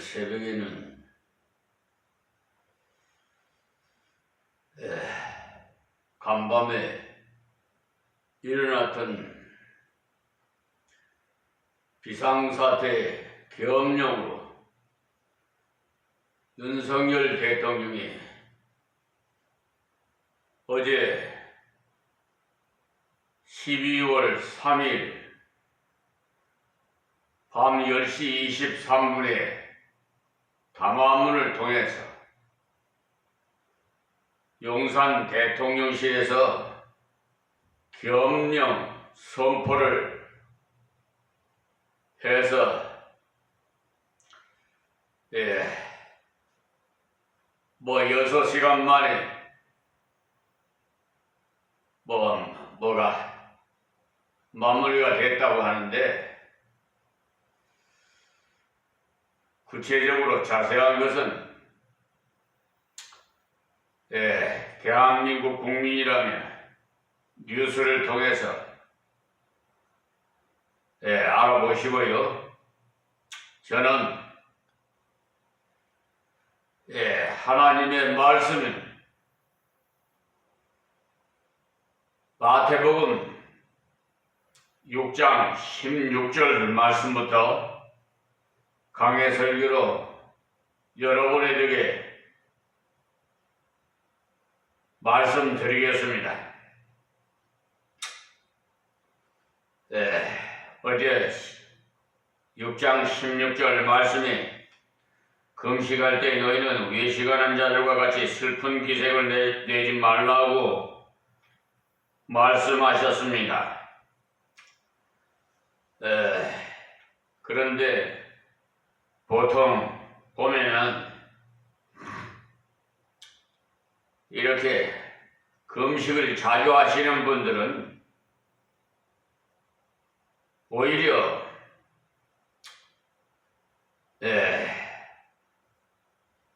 새벽에는 간밤에 일어났던 비상사태 계엄령으로 윤석열 대통령이 어제 12월 3일 밤 10시 23분에 담화문을 통해서 용산 대통령실에서 계엄령 선포를 해서 뭐 6시간 만에 뭐가 마무리가 됐다고 하는데, 구체적으로 자세한 것은 대한민국 국민이라면 뉴스를 통해서 알아보시고요. 저는 하나님의 말씀은 마태복음 6장 16절 말씀부터 강해 설교로 여러분에게 말씀드리겠습니다. 어제 6장 16절 말씀이 금식할 때 너희는 외식하는 자들과 같이 슬픈 기색을 내지 말라고 말씀하셨습니다. 그런데 보통 보면은 이렇게 금식을 자주 하시는 분들은 오히려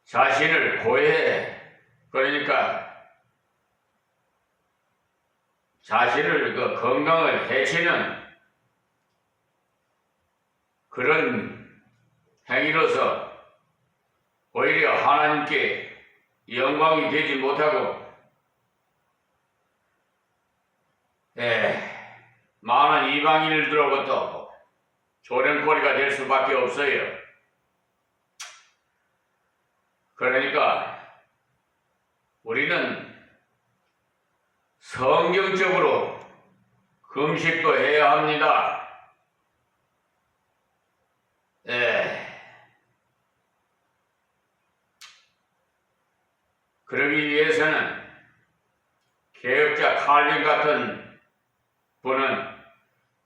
자신을 그러니까 자신을 건강을 해치는 그런 행위로서 오히려 하나님께 영광이 되지 못하고 많은 이방인들로부터 조련거리가 될 수밖에 없어요. 그러니까 우리는 성경적으로 금식도 해야 합니다. 그러기 위해서는 개혁자 칼빈 같은 분은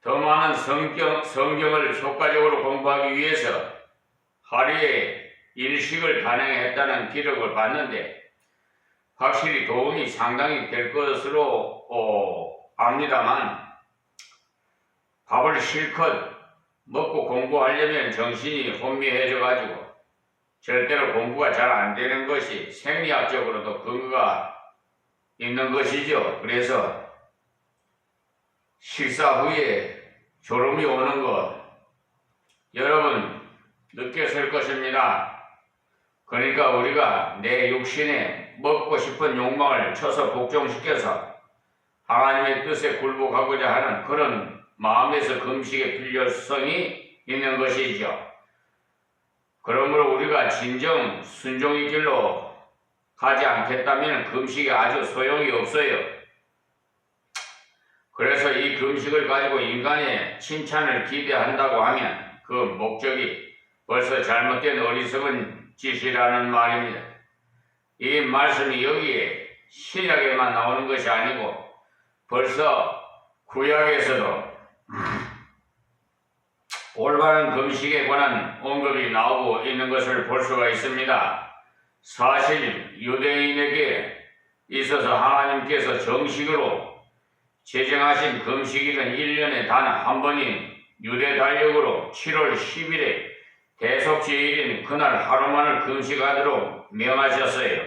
더 많은 성경을 효과적으로 공부하기 위해서 하루에 일식을 단행했다는 기록을 봤는데, 확실히 도움이 상당히 될 것으로 압니다만, 밥을 실컷 먹고 공부하려면 정신이 혼미해져 가지고 절대로 공부가 잘 안 되는 것이 생리학적으로도 근거가 있는 것이죠. 그래서 식사 후에 졸음이 오는 것 여러분 느꼈을 것입니다. 그러니까 우리가 내 육신에 먹고 싶은 욕망을 쳐서 복종시켜서 하나님의 뜻에 굴복하고자 하는 그런 마음에서 금식의 필요성이 있는 것이죠. 그러므로 우리가 진정 순종의 길로 가지 않겠다면 금식이 아주 소용이 없어요. 그래서 이 금식을 가지고 인간의 칭찬을 기대한다고 하면 그 목적이 벌써 잘못된 어리석은 짓이라는 말입니다. 이 말씀이 여기에 신약에만 나오는 것이 아니고 벌써 구약에서도 올바른 금식에 관한 언급이 나오고 있는 것을 볼 수가 있습니다. 사실 유대인에게 있어서 하나님께서 정식으로 제정하신 금식일은 1년에 단 한 번인 유대 달력으로 7월 10일에 대속죄일인 그날 하루만을 금식하도록 명하셨어요.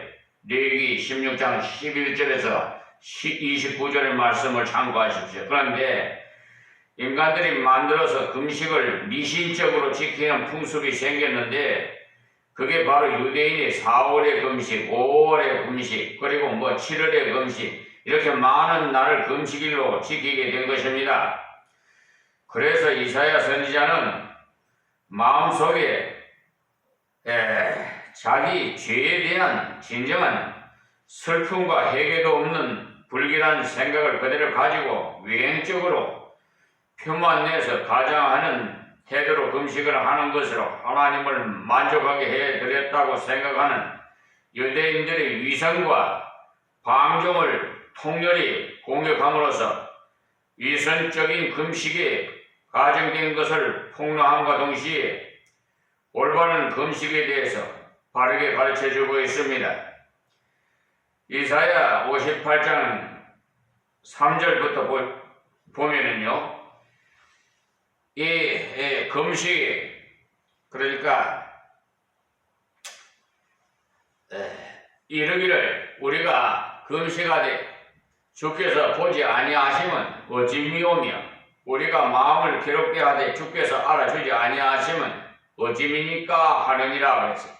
레위기 16장 11절에서 29절의 말씀을 참고하십시오. 그런데 인간들이 만들어서 금식을 미신적으로 지키는 풍습이 생겼는데, 그게 바로 유대인의 4월의 금식, 5월의 금식, 그리고 7월의 금식, 이렇게 많은 날을 금식일로 지키게 된 것입니다. 그래서 이사야 선지자는 마음속에 자기 죄에 대한 진정한 슬픔과 회개도 없는 불길한 생각을 그대로 가지고 외행적으로 표만 내서 가장하는 태도로 금식을 하는 것으로 하나님을 만족하게 해드렸다고 생각하는 유대인들의 위선과 방종을 통렬히 공격함으로써 위선적인 금식에 가정된 것을 폭로함과 동시에 올바른 금식에 대해서 바르게 가르쳐주고 있습니다. 이사야 58장 3절부터 보면은요, 이 금식이, 그러니까 이르기를 우리가 금식하되 주께서 보지 아니하시면 어찌미오며 우리가 마음을 괴롭게 하되 주께서 알아주지 아니하시면 어찌미니까 하느니라 그랬어요.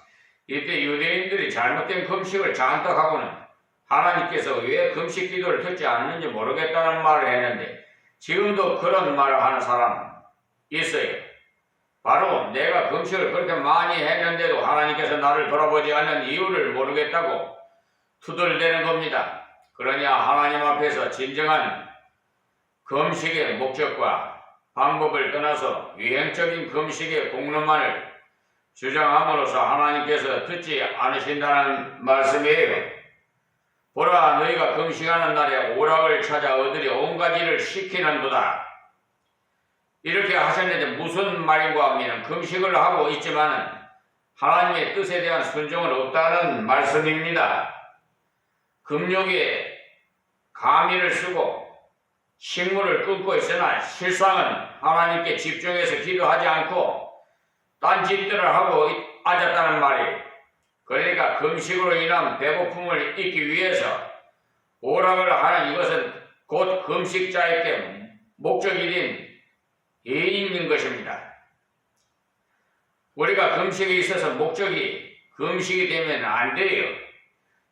이때 유대인들이 잘못된 금식을 잔뜩 하고는 하나님께서 왜 금식 기도를 듣지 않는지 모르겠다는 말을 했는데, 지금도 그런 말을 하는 사람 있어요. 바로 내가 금식을 그렇게 많이 했는데도 하나님께서 나를 돌아보지 않는 이유를 모르겠다고 투덜대는 겁니다. 그러냐, 하나님 앞에서 진정한 금식의 목적과 방법을 떠나서 유행적인 금식의 공로만을 주장함으로써 하나님께서 듣지 않으신다는 말씀이에요. 보라, 너희가 금식하는 날에 오락을 찾아 얻으려 온 가지를 시키는도다. 이렇게 하셨는데 무슨 말인가 하면 금식을 하고 있지만 하나님의 뜻에 대한 순종은 없다는 말씀입니다. 금욕에 가미를 쓰고 식물을 끊고 있으나 실상은 하나님께 집중해서 기도하지 않고 딴짓들을 하고 앉았다는 말이에요. 그러니까 금식으로 인한 배고픔을 잊기 위해서 오락을 하는 이것은 곧 금식자에게 목적이 된 예인인 것입니다. 우리가 금식에 있어서 목적이 금식이 되면 안 돼요.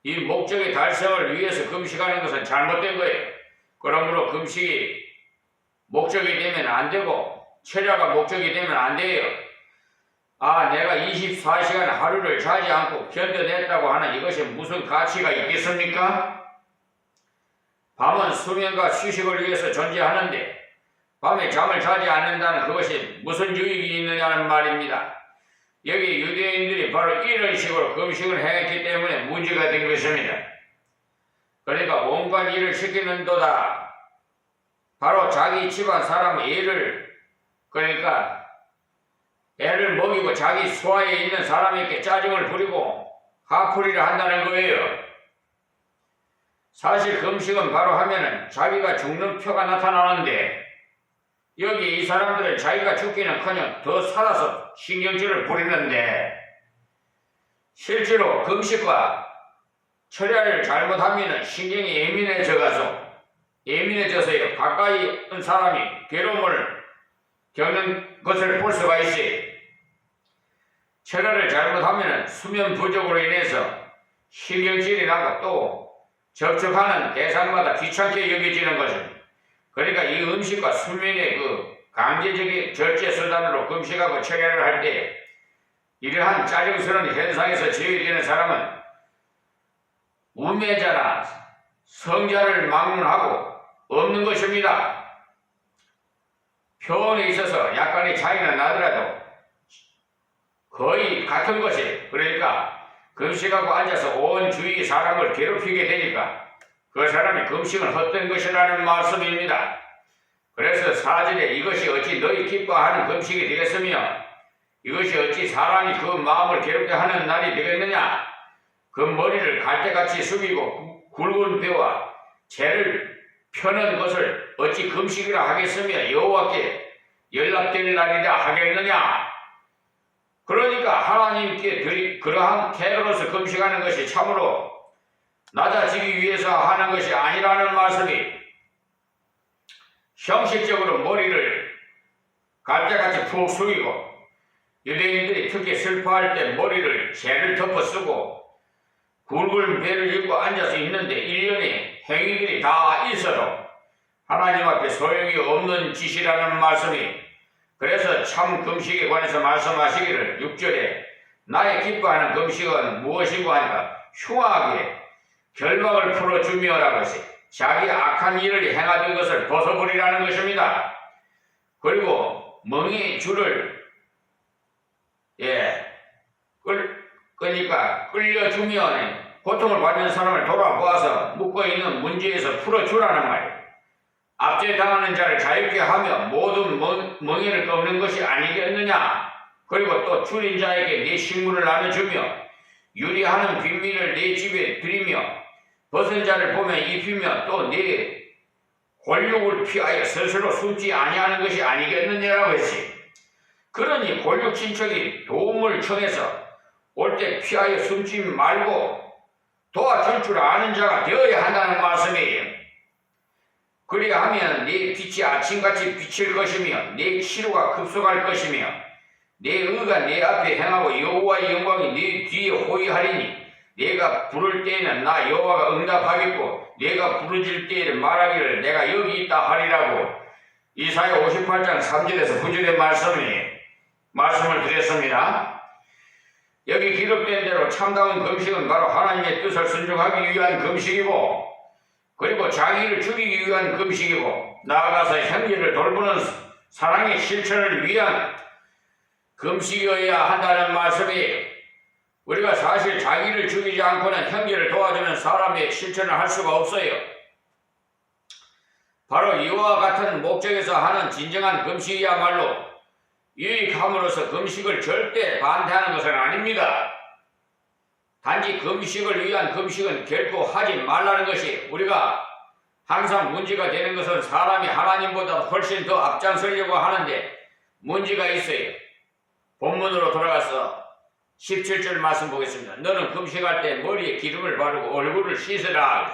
이 목적의 달성을 위해서 금식하는 것은 잘못된 거예요. 그러므로 금식이 목적이 되면 안 되고 철야가 목적이 되면 안 돼요. 내가 24시간 하루를 자지 않고 견뎌냈다고 하는 이것이 무슨 가치가 있겠습니까? 밤은 수면과 휴식을 위해서 존재하는데 밤에 잠을 자지 않는다는 그것이 무슨 유익이 있느냐는 말입니다. 여기 유대인들이 바로 이런 식으로 금식을 행했기 때문에 문제가 된 것입니다. 그러니까 온갖 일을 시키는도다. 바로 자기 집안 사람의 그러니까 애를 먹이고 자기 소아에 있는 사람에게 짜증을 부리고 화풀이를 한다는 거예요. 사실 금식은 바로 하면은 자기가 죽는 표가 나타나는데, 여기 이 사람들은 자기가 죽기는커녕 더 살아서 신경질을 부리는데, 실제로 금식과 철야를 잘못하면 신경이 예민해져서요, 가까이 있는 사람이 괴로움을 겪는 것을 볼 수가 있어요. 철야를 잘못하면 수면 부족으로 인해서 신경질이 나고 또 접촉하는 대상마다 귀찮게 여겨지는 것입니다. 그러니까 이 음식과 수면의 강제적인 절제 수단으로 금식하고 철야를 할 때 이러한 짜증스러운 현상에서 제외되는 사람은 우매자나 성자를 막론하고 없는 것입니다. 표현에 있어서 약간의 차이는 나더라도 거의 같은 것이, 그러니까 금식하고 앉아서 온 주위 사람을 괴롭히게 되니까 그 사람이 금식은 헛된 것이라는 말씀입니다. 그래서 사절에 이것이 어찌 너희 기뻐하는 금식이 되겠으며 이것이 어찌 사람이 그 마음을 괴롭게 하는 날이 되겠느냐. 그 머리를 갈대같이 숙이고 굵은 뼈와 죄를 펴는 것을 어찌 금식이라 하겠으며 여호와께 연락될 날이라 하겠느냐. 그러니까 하나님께 그러한 태도로서 금식하는 것이 참으로 낮아지기 위해서 하는 것이 아니라는 말씀이, 형식적으로 머리를 갈대같이 푹 숙이고 유대인들이 특히 슬퍼할 때 머리를 재를 덮어 쓰고 굵은 배를 입고 앉아서 있는데 일련의 행위들이 다 있어도 하나님 앞에 소용이 없는 짓이라는 말씀이, 그래서 참 금식에 관해서 말씀하시기를 6절에 나의 기뻐하는 금식은 무엇이고 하니까 흉하게 결박을 풀어주며라고 했어요. 자기 악한 일을 행하던 것을 벗어버리라는 것입니다. 그리고 멍이 줄을 그러니까 끌려주면 고통을 받는 사람을 돌아보아서 묶어있는 문제에서 풀어주라는 말이에요. 압제당하는 자를 자유케 하며 모든 멍에를 꺾는 것이 아니겠느냐. 그리고 또 줄인 자에게 네 식물을 나눠주며 유리하는 빈민을 네 집에 들이며 벗은 자를 보면 입히며 또 네 권력을 피하여 스스로 숨지 아니하는 것이 아니겠느냐라고 했지. 그러니 권력 친척이 도움을 청해서 올 때 피하여 숨지 말고 도와줄 줄 아는 자가 되어야 한다는 말씀이에요. 그리하면 네 빛이 아침같이 비칠 것이며 네 치료가 급속할 것이며 네 의가 네 앞에 행하고 여호와의 영광이 네 뒤에 호위하리니 네가 부를 때에는 나 여호와가 응답하겠고 네가 부르질 때에는 말하기를 내가 여기 있다 하리라고 이사야 58장 3절에서 9절의 말씀을 드렸습니다. 여기 기록된 대로 참다운 금식은 바로 하나님의 뜻을 순종하기 위한 금식이고, 그리고 자기를 죽이기 위한 금식이고, 나아가서 형제를 돌보는 사랑의 실천을 위한 금식이어야 한다는 말씀이에요. 우리가 사실 자기를 죽이지 않고는 형제를 도와주는 사람의 실천을 할 수가 없어요. 바로 이와 같은 목적에서 하는 진정한 금식이야말로 유익함으로써 금식을 절대 반대하는 것은 아닙니다. 단지 금식을 위한 금식은 결코 하지 말라는 것이, 우리가 항상 문제가 되는 것은 사람이 하나님보다 훨씬 더 앞장서려고 하는데 문제가 있어요. 본문으로 돌아가서 17절 말씀 보겠습니다. 너는 금식할 때 머리에 기름을 바르고 얼굴을 씻으라.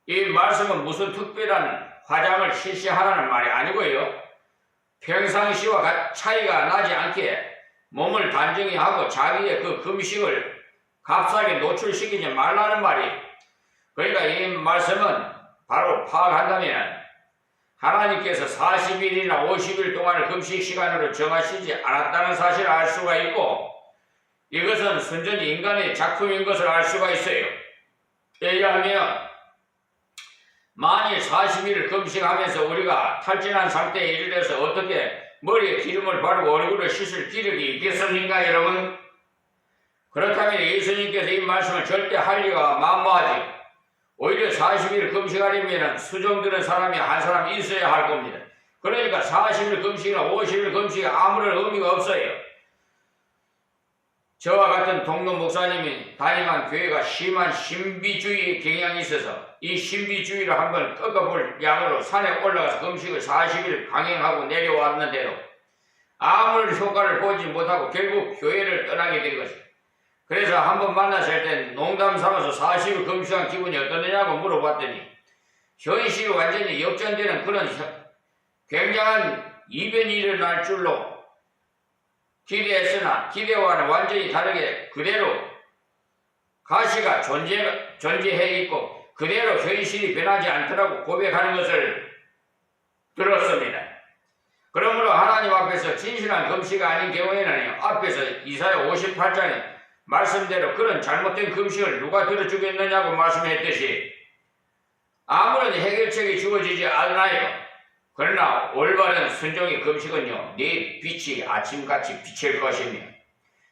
이 말씀은 무슨 특별한 화장을 실시하라는 말이 아니고요. 평상시와 차이가 나지 않게 몸을 단정히 하고 자기의 그 금식을 값싸게 노출시키지 말라는 말이. 그러니까 이 말씀은 바로 파악한다면 하나님께서 40일이나 50일 동안을 금식 시간으로 정하시지 않았다는 사실을 알 수가 있고, 이것은 순전히 인간의 작품인 것을 알 수가 있어요. 왜냐하면 만일 40일을 금식하면서 우리가 탈진한 상태에 이르러서 어떻게 머리에 기름을 바르고 얼굴을 씻을 기력이 있겠습니까, 여러분? 그렇다면 예수님께서 이 말씀을 절대 할 리가 만무하지. 오히려 40일 금식하려면 수정되는 사람이 한 사람 있어야 할 겁니다. 그러니까 40일 금식이나 50일 금식이 아무런 의미가 없어요. 저와 같은 동료 목사님이 다니는 교회가 심한 신비주의 경향이 있어서 이 신비주의를 한번 꺾어볼 양으로 산에 올라가서 금식을 40일 강행하고 내려왔는데도 아무런 효과를 보지 못하고 결국 교회를 떠나게 된 것입니다. 그래서 한번 만났을 땐 농담 삼아서 40일 금식한 기분이 어떠느냐고 물어봤더니 현실이 완전히 역전되는 그런 굉장한 이변이 일어날 줄로 기대했으나 기대와는 완전히 다르게 그대로 가시가 존재해 있고 그대로 현실이 변하지 않더라고 고백하는 것을 들었습니다. 그러므로 하나님 앞에서 진실한 금식이 아닌 경우에는 앞에서 이사야 58장에 말씀대로 그런 잘못된 금식을 누가 들어주겠느냐고 말씀했듯이 아무런 해결책이 주어지지 않아요. 그러나 올바른 순종의 금식은요, 네 빛이 아침같이 비칠 것이며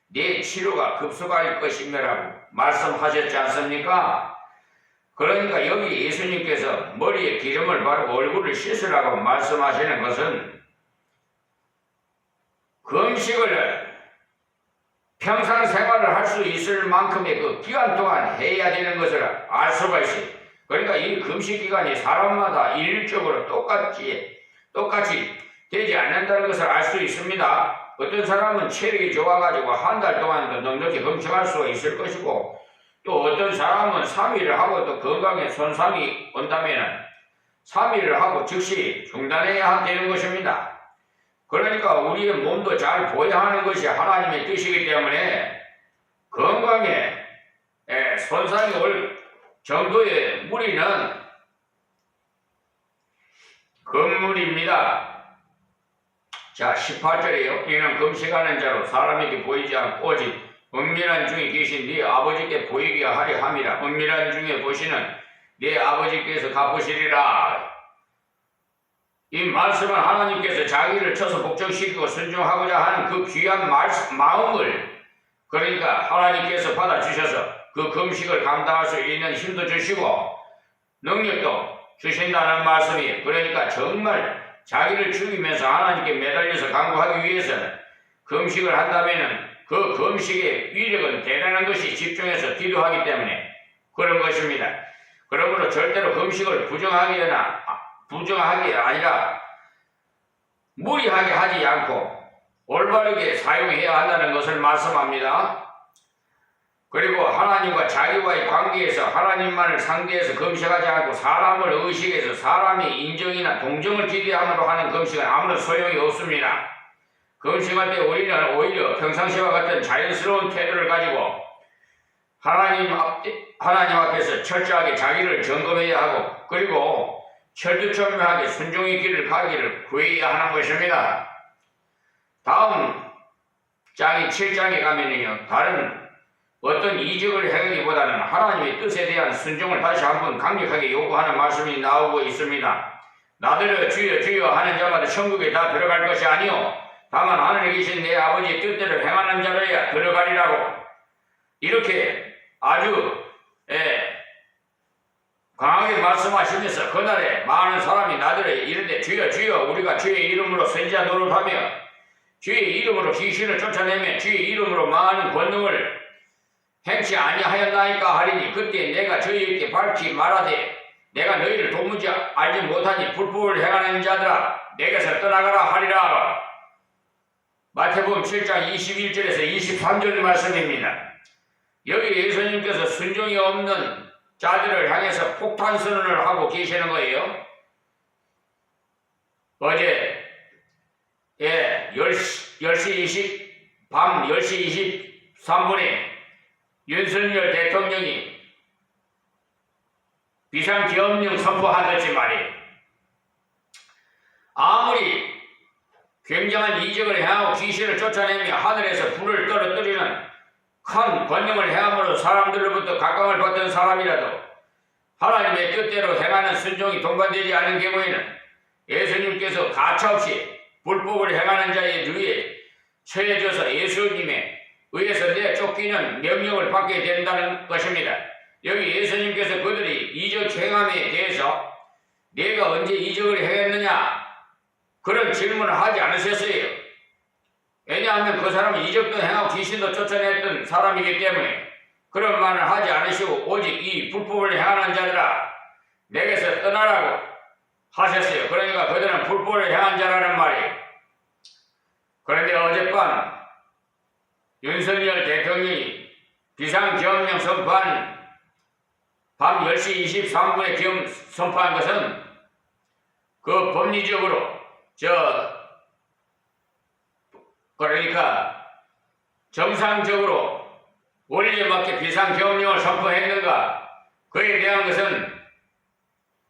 네 치료가 급속할 것이며라고 말씀하셨지 않습니까? 그러니까 여기 예수님께서 머리에 기름을 바르고 얼굴을 씻으라고 말씀하시는 것은 금식을 평상 생활을 할 수 있을 만큼의 그 기간 동안 해야 되는 것을 알 수가 있어요. 그러니까 이 금식 기간이 사람마다 일률적으로 똑같이 되지 않는다는 것을 알 수 있습니다. 어떤 사람은 체력이 좋아가지고 한 달 동안도 넉넉히 금식할 수가 있을 것이고, 또 어떤 사람은 3일을 하고 또 건강에 손상이 온다면 3일을 하고 즉시 중단해야 되는 것입니다. 그러니까 우리의 몸도 잘 보호하는 것이 하나님의 뜻이기 때문에 건강에 손상이 올 정도의 무리는 금물입니다. 자, 18절에요. 이는 금식하는 자로 사람에게 보이지 않고 오직 은밀한 중에 계신 네 아버지께 보이게 하려 함이라. 은밀한 중에 보시는 네 아버지께서 갚으시리라. 이 말씀은 하나님께서 자기를 쳐서 복종시키고 순종하고자 하는 그 귀한 마음을, 그러니까 하나님께서 받아주셔서 그 금식을 감당할 수 있는 힘도 주시고 능력도 주신다는 말씀이에요. 그러니까 정말 자기를 죽이면서 하나님께 매달려서 강구하기 위해서는 금식을 한다면은 그 금식의 위력은 대단한 것이 집중해서 기도하기 때문에 그런 것입니다. 그러므로 절대로 금식을 부정하게 아니라 무리하게 하지 않고 올바르게 사용해야 한다는 것을 말씀합니다. 그리고 하나님과 자기와의 관계에서 하나님만을 상대해서 금식하지 않고 사람을 의식해서 사람의 인정이나 동정을 기대함으로 하는 금식은 아무런 소용이 없습니다. 금식할 때 우리는 오히려 평상시와 같은 자연스러운 태도를 가지고 하나님 앞에서 철저하게 자기를 점검해야 하고 그리고 철두철미하게 순종의 길을 가기를 구해야 하는 것입니다. 다음 장이 7장에 가면요, 다른 어떤 이적을 행하기보다는 하나님의 뜻에 대한 순종을 다시 한번 강력하게 요구하는 말씀이 나오고 있습니다. 나더러 주여 주여 하는 자마다 천국에 다 들어갈 것이 아니요 다만 하늘에 계신 내 아버지의 뜻대로 행하는 자로야 들어가리라고, 이렇게 아주 강하게 말씀하시면서 그날에 많은 사람이 나더러 이르되 주여 주여 우리가 주의 이름으로 선지자 노릇하며 주의 이름으로 귀신을 쫓아내며 주의 이름으로 많은 권능을 행치 아니하였나이까 하리니 그때 내가 저희에게 밝히 말하되 내가 너희를 도무지 알지 못하니 불법을 행하는 자들아 내게서 떠나가라 하리라. 마태복음 7장 21절에서 23절 말씀입니다. 여기 예수님께서 순종이 없는 자들을 향해서 폭탄 선언을 하고 계시는 거예요. 어제 10시 밤 10시 23분에 윤석열 대통령이 비상계엄령 선포하듯이 말이에요. 아무리 굉장한 이적을 행하고 귀신을 쫓아내며 하늘에서 불을 떨어뜨리는 큰 권능을 행함으로 사람들로부터 각광을 받던 사람이라도 하나님의 뜻대로 행하는 순종이 동반되지 않은 경우에는 예수님께서 가차없이 불법을 행하는 자의 주위에 처해져서 예수님의 의해서 내쫓기는 명령을 받게 된다는 것입니다. 여기 예수님께서 그들이 이적 행함에 대해서 내가 언제 이적을 행했느냐 그런 질문을 하지 않으셨어요. 왜냐하면 그 사람은 이적도 행하고 귀신도 쫓아냈던 사람이기 때문에 그런 말을 하지 않으시고 오직 이 불법을 행하는 자들아 내게서 떠나라고 하셨어요. 그러니까 그들은 불법을 행한 자라는 말이에요. 그런데 어젯밤 윤석열 대통령이 비상계엄령 선포한 밤 10시 23분에 계엄 선포한 것은 그 법리적으로 그러니까 정상적으로 원리에 맞게 비상계엄령을 선포했는가 그에 대한 것은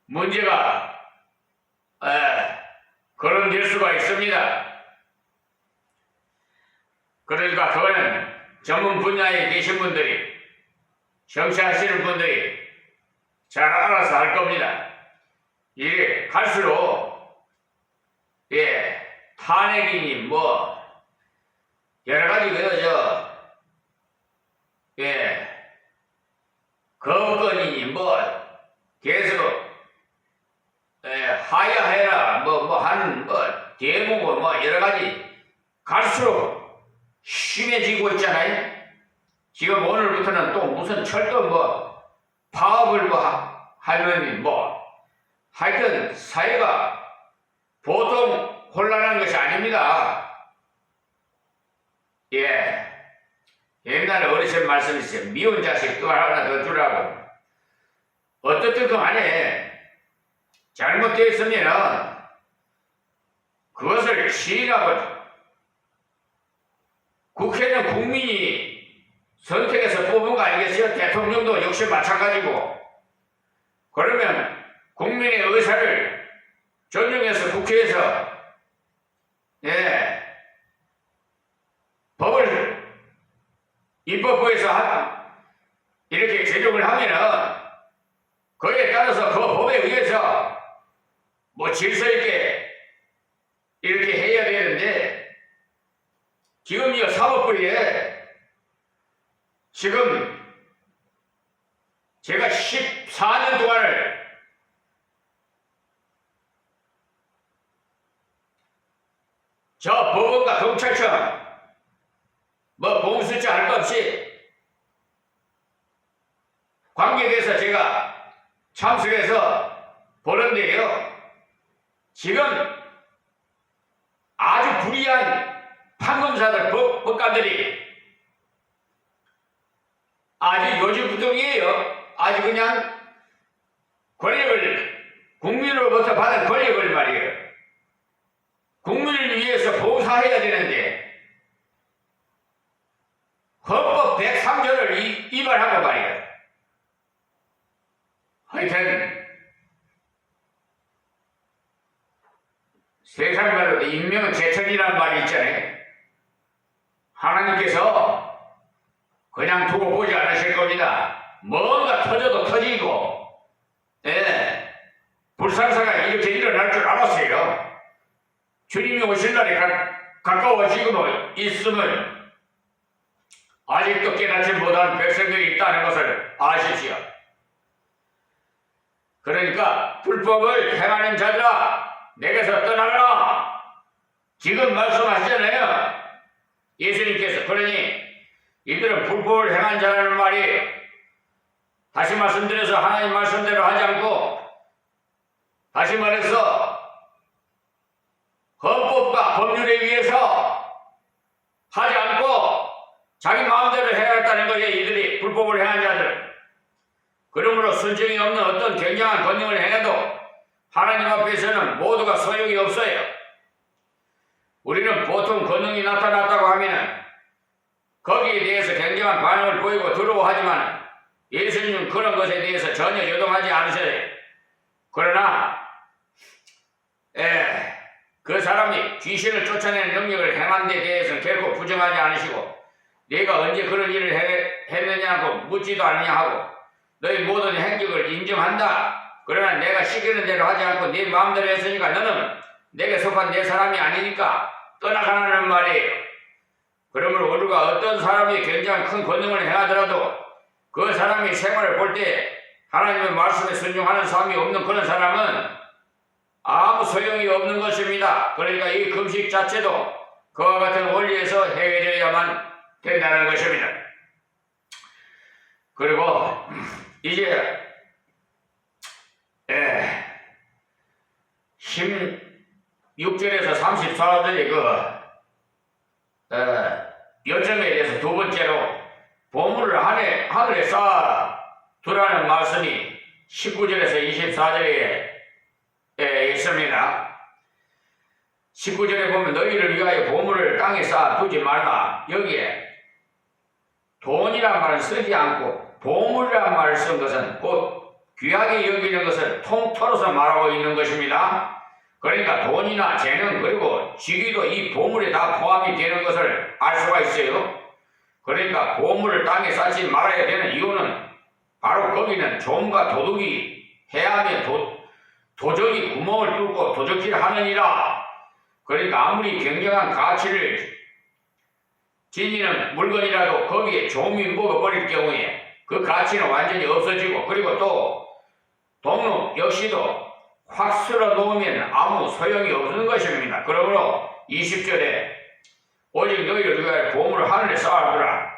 문제가 거론될 수가 있습니다. 그러니까 그거는 전문 분야에 계신 분들이 정치하시는 분들이 잘 알아서 할 겁니다. 이래 갈수록 탄핵이니 뭐 여러가지 거건이니 뭐 계속 하야해라 대목은 뭐 여러가지 갈수록 심해지고 있잖아요. 지금 오늘부터는 또 무슨 철도 파업을 하려니 하여튼 사회가 보통 혼란한 것이 아닙니다. 옛날에 어르신 말씀이 있어요. 미운 자식 또 하나 더 주라고. 어떻든 그 안에 잘못되어 있으면 그것을 시인하고 국회는 국민이 선택해서 뽑은 거 아니겠어요? 대통령도 역시 마찬가지고. 그러면 국민의 의사를 존중해서 국회에서 법을 입법부에서 이렇게 제정을 하면은 그에 따라서 그 법에 의해서 뭐 질서 있게 이렇게 해야 되는데 지금 이 사법부에 지금 제가 14년 동안을 저 법원과 경찰청 뭐 공수처 할 것 없이 관계돼서 제가 참석해서 보는데요. 지금 아주 불의한 판검사들, 법관들이 아주 요지부동이에요. 아주 그냥 권력을 국민으로부터 받은 권력을 말이에요. 국민을 위해서 봉사해야 되는데 헌법 103조를 위반하고 말이에요. 하여튼 세상 말로 인명은 제천이라는 말이 있잖아요. 하나님께서 그냥 두고 보지 않으실 겁니다. 뭔가 터져도 터지고 불상사가 이렇게 일어날 줄 알았어요. 주님이 오실 날이 가까워지고 있음을 아직도 깨닫지 못한 백성들이 있다는 것을 아십시오. 그러니까 불법을 행하는 자들아 내게서 떠나가라. 지금 말씀하시잖아요. 예수님께서. 그러니 이들은 불법을 행한 자라는 말이 다시 말씀드려서 하나님 말씀대로 하지 않고 다시 말해서 헌법과 법률에 의해서 하지 않고 자기 마음대로 해야겠다는 거예요. 이들이 불법을 행한 자들. 그러므로 순종이 없는 어떤 굉장한 권능을 행해도 하나님 앞에서는 모두가 소용이 없어요. 우리는 보통 권능이 나타났다고 하면 거기에 대해서 굉장한 반응을 보이고 두려워하지만 예수님은 그런 것에 대해서 전혀 요동하지 않으셔요. 그러나 그 사람이 귀신을 쫓아내는 능력을 행한 데 대해서는 결코 부정하지 않으시고 네가 언제 그런 일을 했느냐고 묻지도 않느냐 하고 너희 모든 행적을 인정한다. 그러나 내가 시키는 대로 하지 않고 네 마음대로 했으니까 너는 내게 속한 내 사람이 아니니까 떠나가라는 말이에요. 그러므로 우리가 어떤 사람이 굉장히 큰 권능을 행하더라도 그 사람이 생활을 볼 때 하나님의 말씀에 순종하는 삶이 없는 그런 사람은 아무 소용이 없는 것입니다. 그러니까 이 금식 자체도 그와 같은 원리에서 행해져야만 된다는 것입니다. 그리고 이제 16절에서 34절의 여점에 대해서 두 번째로 보물을 하늘에 쌓아 두라는 말씀이 19절에서 24절에 있습니다. 19절에 보면 너희를 위하여 보물을 땅에 쌓아 두지 말라. 여기에 돈이란 말을 쓰지 않고 보물이란 말을 쓴 것은 곧 귀하게 여기는 것을 통틀어서 말하고 있는 것입니다. 그러니까 돈이나 재능 그리고 직위도 이 보물에 다 포함이 되는 것을 알 수가 있어요. 그러니까 보물을 땅에 쌓지 말아야 되는 이유는 바로 거기는 좀과 도둑이 해하며 도적이 구멍을 뚫고 도적질 하느니라. 그러니까 아무리 굉장한 가치를 지니는 물건이라도 거기에 좀이 먹어버릴 경우에 그 가치는 완전히 없어지고 그리고 또 동록 역시도 확 쓸어 놓으면 아무 소용이 없는 것입니다. 그러므로 20절에 오직 너희를 위하여 보물을 하늘에 쌓아두라.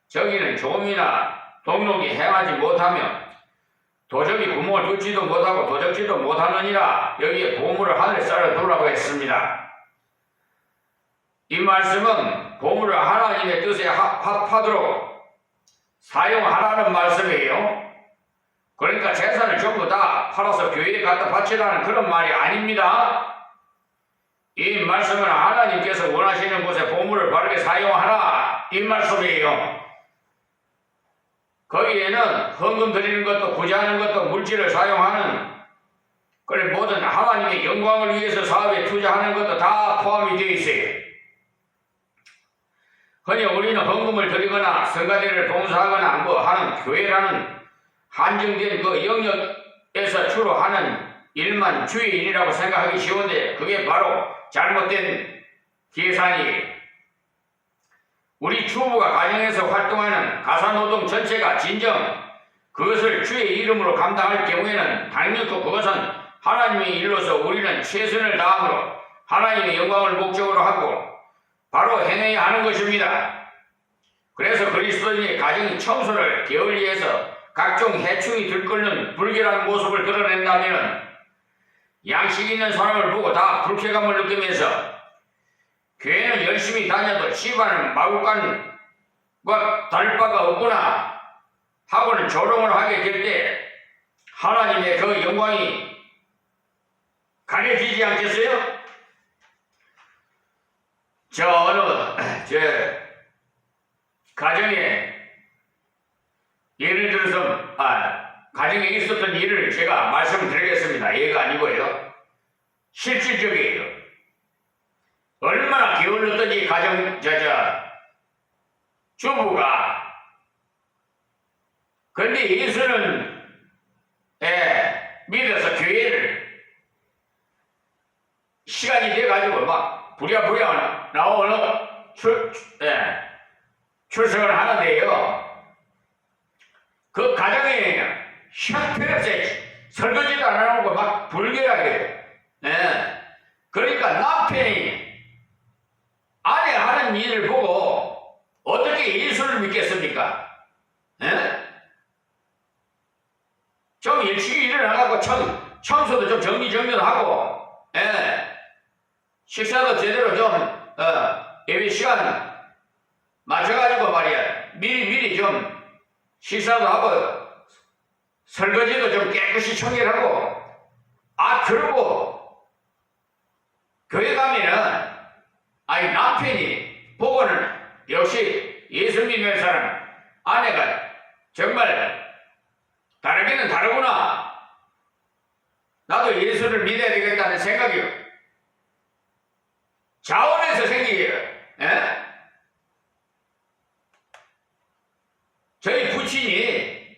저기는 좀이나 동록이 행하지 못하며 도적이 구멍을 뚫지도 못하고 도적지도 못하느니라. 여기에 보물을 하늘에 쌓아두라고 했습니다. 이 말씀은 보물을 하나님의 뜻에 합하도록 사용하라는 말씀이에요. 그러니까 재산을 전부 다 팔아서 교회에 갖다 바치라는 그런 말이 아닙니다. 이 말씀은 하나님께서 원하시는 곳에 보물을 바르게 사용하라 이 말씀이에요. 거기에는 헌금 드리는 것도 구제하는 것도 물질을 사용하는 그래 모든 하나님의 영광을 위해서 사업에 투자하는 것도 다 포함이 되어 있어요. 흔히 우리는 헌금을 드리거나 성가대를 봉사하거나 뭐 하는 교회라는 한정된 그 영역에서 주로 하는 일만 주의 일이라고 생각하기 쉬운데 그게 바로 잘못된 계산이에요. 우리 주부가 가정에서 활동하는 가사노동 전체가 진정 그것을 주의 이름으로 감당할 경우에는 당연히 그것은 하나님의 일로서 우리는 최선을 다함으로 하나님의 영광을 목적으로 하고 바로 행해야 하는 것입니다. 그래서 그리스도인의 가정 청소를 게을리해서 각종 해충이 들끓는 불결한 모습을 드러낸다면 양식 있는 사람을 보고 다 불쾌감을 느끼면서 교회는 열심히 다녀도 집안은 마구간과 다를 바가 없구나 하고는 조롱을 하게 될 때 하나님의 그 영광이 가려지지 않겠어요? 가정에 예를 들어서 가정에 있었던 일을 제가 말씀드리겠습니다. 예가 아니고요. 실질적이에요. 얼마나 게을렀던지 주부가 근데 예수는 믿어서 교회를 시간이 돼가지고 막 부랴부랴 나오는 출석을 하는데요. 그 가정에 형편없어요. 설거지도 안 하고 막 불결하게. 그러니까 남편이 아내 하는 일을 보고 어떻게 예수를 믿겠습니까? 좀 일찍 일어나가고 청소도 좀 정리정돈도 하고 식사도 제대로 좀 예배 시간 맞춰가지고 말이야 미리 좀 식사도 하고 설거지도 좀 깨끗이 청결하고 그러고 교회 가면은 남편이 보고는 역시 예수 믿는 사람 아내가 정말 다르기는 다르구나. 나도 예수를 믿어야 되겠다는 생각이 자원에서 생기게요. 저희 부친이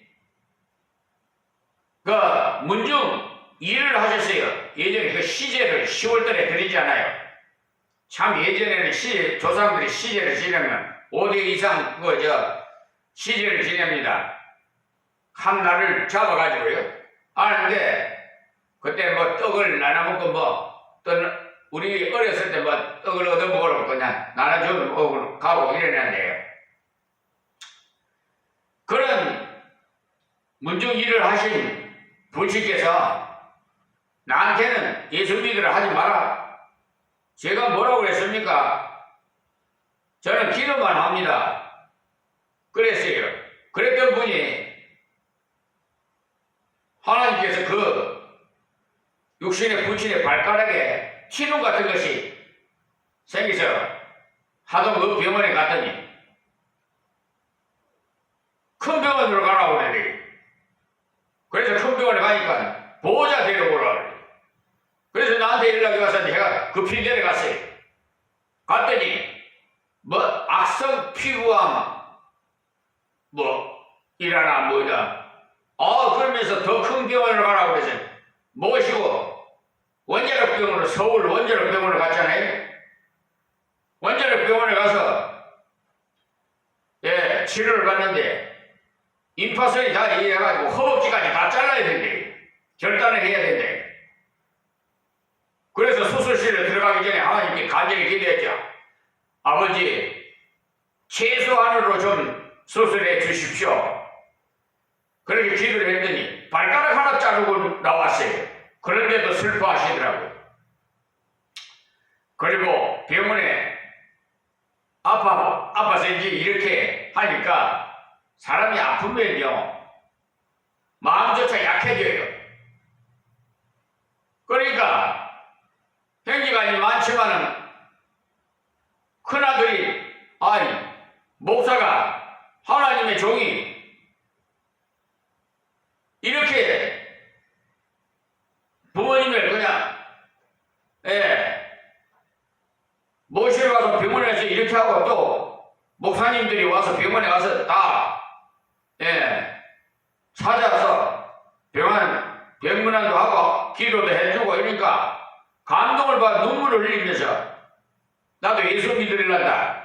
그 문중 일을 하셨어요. 예전에 그 시제를 10월달에 드리잖아요. 참 예전에는 조상들이 시제를 지내면 5대 이상 시제를 지냅니다. 한 날을 잡아가지고요. 하는데 그때 뭐 떡을 나눠 먹고 또 우리 어렸을 때 뭐 떡을 얻어 먹으러 그냥 나눠주고 가고 이랬는데요. 그런 문중 일을 하신 부친께서 나한테는 예수 믿으라 하지 마라. 제가 뭐라고 그랬습니까? 저는 기도만 합니다. 그랬어요. 그랬던 분이 하나님께서 그 육신의 부친의 발가락에 치눈 같은 것이 생겨서 하도 그 병원에 갔더니 큰 병원으로 가라고 그래. 그래서 큰 병원에 가니까 보호자 데려오라 그래. 그래서 나한테 연락이 와서 제가 급히 내려갔어요. 갔더니 악성 피부암 이라나 뭐이다. 그러면서 더 큰 병원을 가라고 그래서 모시고 원자력 병원으로 서울 원자력 병원을 갔잖아요. 원자력 병원에 가서 치료를 받는데 임파선이 다 이래가지고 허벅지까지 다 잘라야 된대. 절단을 해야 된대. 그래서 수술실에 들어가기 전에 하나님께 간절히 기도했죠. 아버지, 최소한으로 좀 수술해 주십시오. 그렇게 기도를 했더니 발가락 하나 자르고 나왔어요. 그런데도 슬퍼하시더라고요. 그리고 병원에 아파서 이제 이렇게 하니까 사람이 아프면요 마음조차 약해져요. 그러니까 형기간이 많지만은 큰아들이 아니 목사가 하나님의 종이 이렇게 부모님을 그냥 모시러 가서 병원에서 이렇게 하고 또 목사님들이 와서 병원에 가서 다 찾아서 병문안도 하고 기도도 해주고 이러니까 감동을 받아 눈물을 흘리면서 나도 예수 믿으려다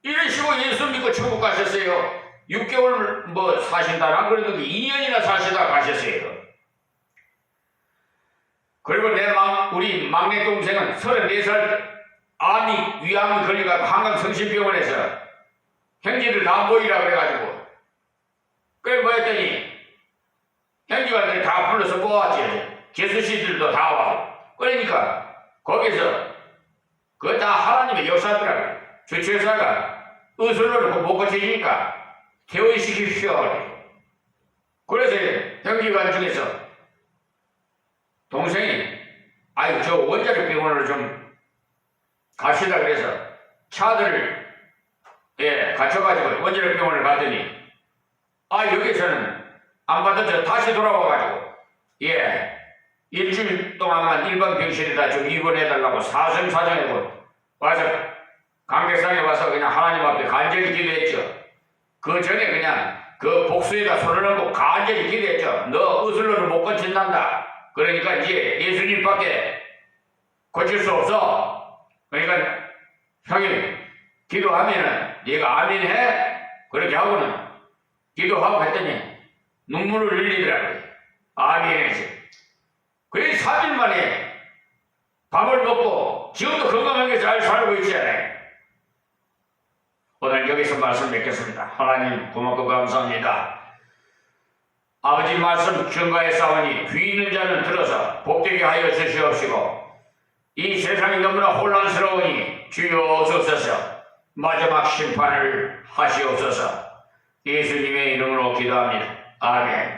이런 식으로 예수 믿고 천국 가셨어요. 6개월 뭐 사신다 안 그래도 2년이나 사시다 가셨어요. 그리고 우리 막내 동생은 34살 위암이 걸려가지고 한강성심병원에서 형제들 다 모이라 그래가지고 그래 뭐 했더니 형제가 다 불러서 모았지. 개수씨들도 다 와고 그러니까 거기서 그거 다 하나님의 역사더라고요. 주최사가 의술로를 못 고치니까 퇴원시키십시오. 그래서 형제관 중에서 동생이 아유 저 원자력 병원으로 좀 갑시다 그래서 차들을 갖춰가지고 원자력 병원을 갔더니 여기서는 안 받아서 다시 돌아와가지고 일주일 동안만 일반 병실에다 좀 입원해달라고 사정사정하고 와서 관객상에 와서 그냥 하나님 앞에 간절히 기도했죠. 그 전에 그냥 그 복수에다 손을 얹고 간절히 기도했죠. 너 의술로는 못 고친단다. 그러니까 이제 예수님밖에 고칠 수 없어. 그러니까 형님 기도하면은 네가 아멘 해. 그렇게 하고는 기도하고 했더니 눈물을 흘리더라고요. 아멘 해서. 그래서 3일 만에 밥을 먹고 지금도 건강하게 잘 살고 있잖아요. 오늘 여기서 말씀 맺겠습니다. 하나님 고맙고 감사합니다. 아버지 말씀 증거에 싸우니 귀 있는 자는 들어서 복되게 하여 주시옵시고 이 세상이 너무나 혼란스러우니 주여옵소서 마지막 심판을 하시옵소서 예수님의 이름으로 기도합니다. 아멘.